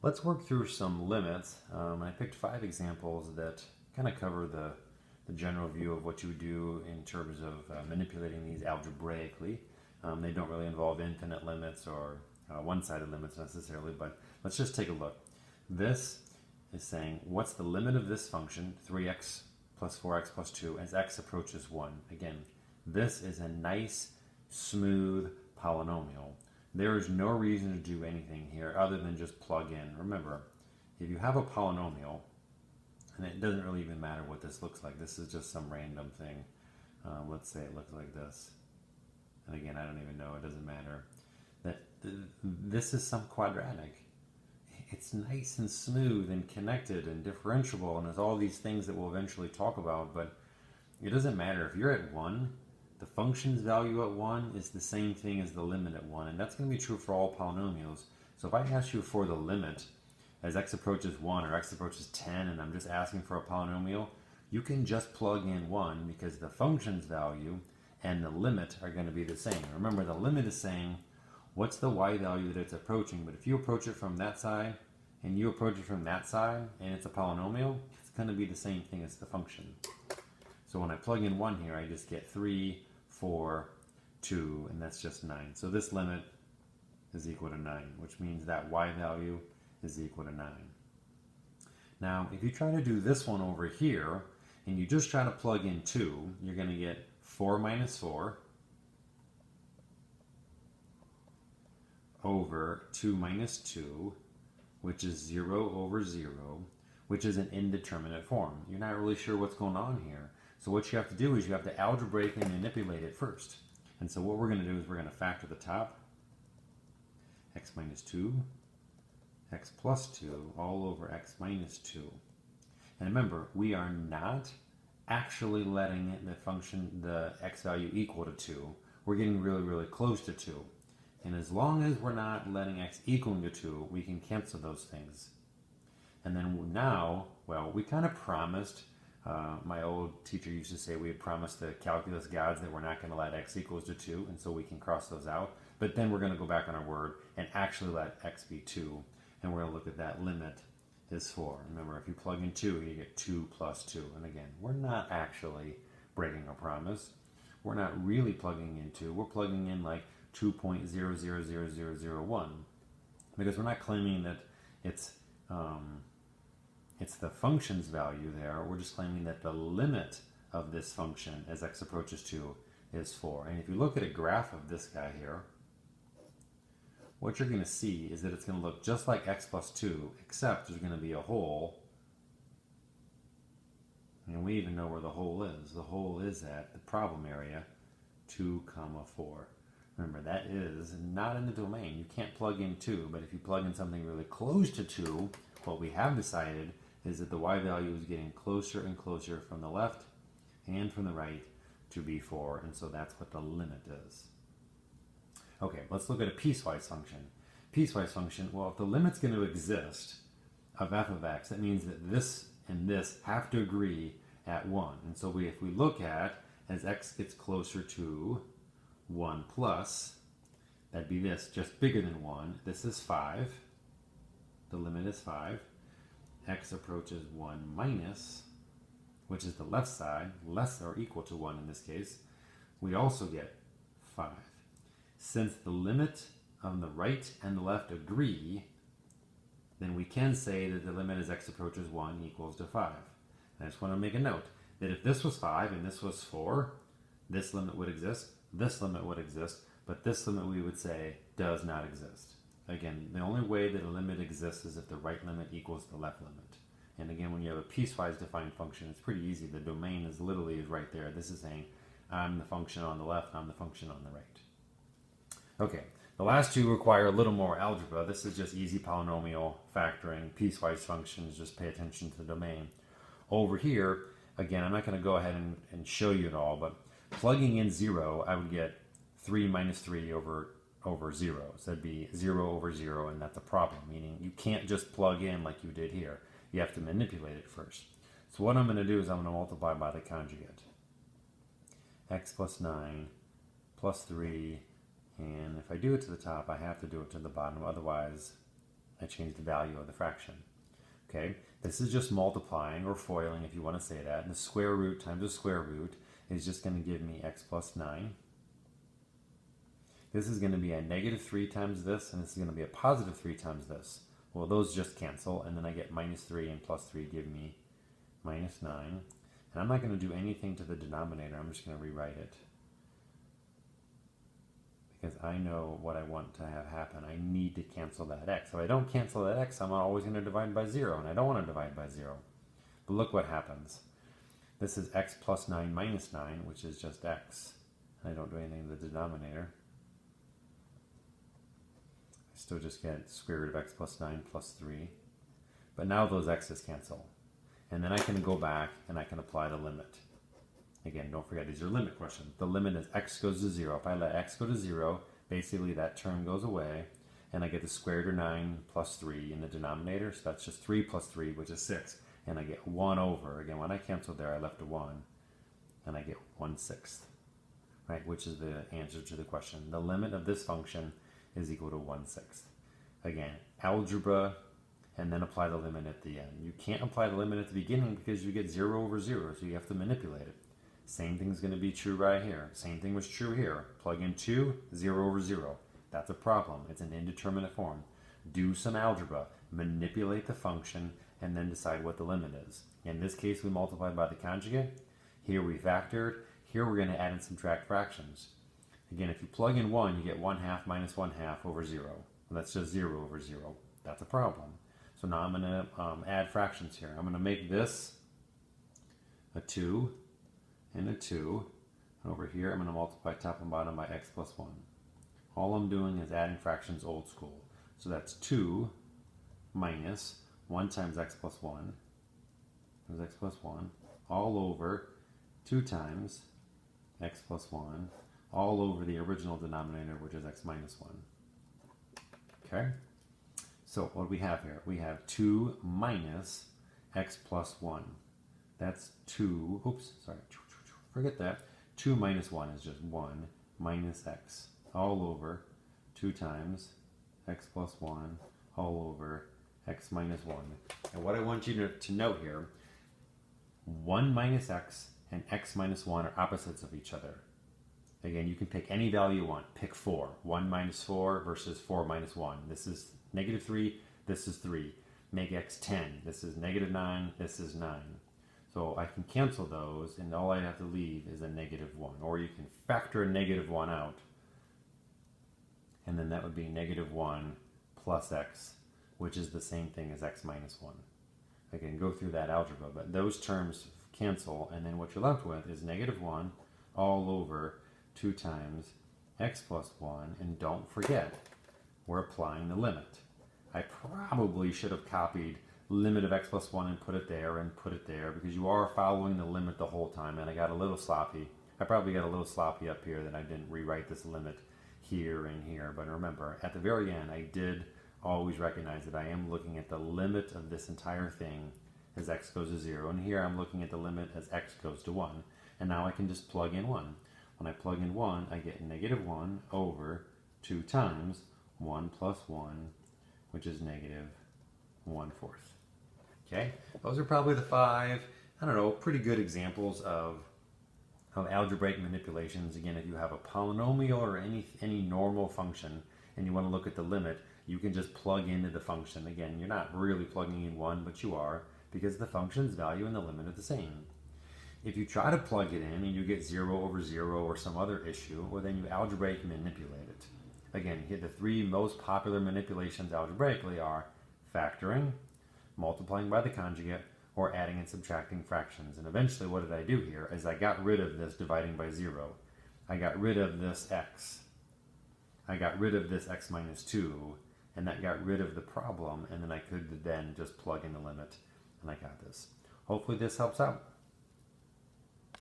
Let's work through some limits. I picked 5 examples that kind of cover the general view of what you would do in terms of manipulating these algebraically. They don't really involve infinite limits or one-sided limits necessarily, but let's just take a look. This is saying, what's the limit of this function, 3x plus 4x plus 2, as x approaches 1? Again, this is a nice, smooth polynomial. There is no reason to do anything here other than just plug in. Remember, if you have a polynomial, and it doesn't really even matter what this looks like. This is just some random thing. Let's say it looks like this. And again, I don't even know. It doesn't matter. This is some quadratic. It's nice and smooth and connected and differentiable, and there's all these things that we'll eventually talk about, but it doesn't matter. If you're at 1, the function's value at 1 is the same thing as the limit at 1, and that's going to be true for all polynomials. So if I ask you for the limit as x approaches 1 or x approaches 10, and I'm just asking for a polynomial, you can just plug in 1 because the function's value and the limit are going to be the same. Remember, the limit is saying what's the y value that it's approaching, but if you approach it from that side and you approach it from that side and it's a polynomial, it's going to be the same thing as the function. So when I plug in 1 here, I just get 3, 4, 2, and that's just 9. So this limit is equal to 9, which means that y value is equal to 9. Now, if you try to do this one over here, and you just try to plug in 2, you're going to get 4 minus 4 over 2 minus 2, which is 0 over 0, which is an indeterminate form. You're not really sure what's going on here. So what you have to do is you have to algebraically manipulate it first. And so what we're going to do is we're going to factor the top, x minus 2, x plus 2, all over x minus 2. And remember, we are not actually letting the function, the x value, equal to 2. We're getting really, really close to 2. And as long as we're not letting x equal to 2, we can cancel those things. And then now, well, we kind of promised, my old teacher used to say we had promised the calculus gods that we're not going to let x equals to 2, and so we can cross those out. But then we're going to go back on our word and actually let x be 2. And we're going to look at that limit is 4. Remember, if you plug in 2, you get 2 plus 2. And again, we're not actually breaking a promise. We're not really plugging in 2. We're plugging in like 2.000001 because we're not claiming that it's the function's value there. We're just claiming that the limit of this function as x approaches 2 is 4. And if you look at a graph of this guy here, what you're going to see is that it's going to look just like x plus 2, except there's going to be a hole. And we even know where the hole is. The hole is at the problem area, 2, 4. Remember, that is not in the domain. You can't plug in 2, but if you plug in something really close to 2, what we have decided is that the y value is getting closer and closer from the left and from the right to be 4, and so that's what the limit is. Okay, let's look at a piecewise function. Piecewise function, well, if the limit's going to exist of f of x, that means that this and this have to agree at 1. And so if we look at, as x gets closer to 1 plus, that'd be this, just bigger than 1. This is 5. The limit is 5. X approaches 1 minus, which is the left side, less or equal to 1 in this case. We also get 5. Since the limit on the right and the left agree, then we can say that the limit as x approaches 1 equals to 5. And I just want to make a note that if this was 5 and this was 4, this limit would exist, this limit would exist, but this limit we would say does not exist. Again, the only way that a limit exists is if the right limit equals the left limit. And again, when you have a piecewise defined function, it's pretty easy. The domain is literally right there. This is saying I'm the function on the left, I'm the function on the right. Okay, the last two require a little more algebra. This is just easy polynomial factoring, piecewise functions, just pay attention to the domain. Over here, again, I'm not going to go ahead and show you it all, but plugging in 0, I would get 3 minus 3 over 0. So that'd be 0 over 0, and that's a problem, meaning you can't just plug in like you did here. You have to manipulate it first. So what I'm going to do is I'm going to multiply by the conjugate. X plus 9 plus 3, and if I do it to the top, I have to do it to the bottom, otherwise I change the value of the fraction. Okay, this is just multiplying or foiling if you want to say that. And the square root times the square root is just going to give me x plus 9. This is going to be a negative 3 times this, and this is going to be a positive 3 times this. Well, those just cancel, and then I get minus 3 and plus 3 give me minus 9. And I'm not going to do anything to the denominator. I'm just going to rewrite it. Because I know what I want to have happen. I need to cancel that x. If I don't cancel that x, I'm always going to divide by 0, and I don't want to divide by 0. But look what happens. This is x plus 9 minus 9, which is just x. I don't do anything to the denominator. I still just get square root of x plus 9 plus 3. But now those x's cancel. And then I can go back and I can apply the limit. Again, don't forget, these are limit questions. The limit is x goes to 0. If I let x go to 0, basically that term goes away, and I get the square root of 9 plus 3 in the denominator, so that's just 3 plus 3, which is 6. And I get 1 over. Again, when I canceled there, I left a 1, and I get 1/6, right, which is the answer to the question. The limit of this function is equal to 1/6. Again, algebra, and then apply the limit at the end. You can't apply the limit at the beginning because you get 0 over 0, so you have to manipulate it. Same thing is going to be true right here. Same thing was true here. Plug in 2, 0 over 0. That's a problem. It's an indeterminate form. Do some algebra, manipulate the function, and then decide what the limit is. In this case, we multiplied by the conjugate. Here we factored. Here we're going to add and subtract fractions. Again, if you plug in 1, you get 1/2 minus 1/2 over 0. And that's just 0 over 0. That's a problem. So now I'm going to add fractions here. I'm going to make this a 2 and a 2. And over here, I'm going to multiply top and bottom by x plus 1. All I'm doing is adding fractions old school. So that's 2 minus 1 times x plus 1. There's x plus 1. All over 2 times x plus 1. All over the original denominator, which is x minus 1. Okay? So what do we have here? We have 2 minus x plus 1. That's 2, oops, sorry, forget that. 2 minus 1 is just 1 minus x, all over 2 times x plus 1, all over x minus 1. And what I want you to note here, 1 minus x and x minus 1 are opposites of each other. Again, you can pick any value you want. Pick 4. 1 minus 4 versus 4 minus 1. This is negative 3, this is 3. Make x 10. This is negative 9, this is 9. So I can cancel those, and all I have to leave is a negative 1. Or you can factor a negative 1 out, and then that would be negative 1 plus x, which is the same thing as x minus 1. I can go through that algebra, but those terms cancel, and then what you're left with is negative 1 all over 2 times x plus 1, and don't forget, we're applying the limit. I probably should have copied limit of x plus 1 and put it there, because you are following the limit the whole time, and I got a little sloppy. I probably got a little sloppy up here that I didn't rewrite this limit here and here, but remember, at the very end, I did always recognize that I am looking at the limit of this entire thing as x goes to 0, and here I'm looking at the limit as x goes to 1, and now I can just plug in 1. When I plug in 1, I get negative 1 over 2 times 1 plus 1, which is negative 1/4. Okay, those are probably the 5, I don't know, pretty good examples of algebraic manipulations. Again, if you have a polynomial or any normal function and you want to look at the limit, you can just plug into the function. Again, you're not really plugging in 1, but you are, because the function's value and the limit are the same. If you try to plug it in and you get 0 over 0 or some other issue, well, then you algebraically manipulate it. Again, here the 3 most popular manipulations algebraically are factoring, multiplying by the conjugate, or adding and subtracting fractions. And eventually what did I do here is I got rid of this dividing by 0. I got rid of this x. I got rid of this x minus 2, and that got rid of the problem, and then I could then just plug in the limit, and I got this. Hopefully this helps out.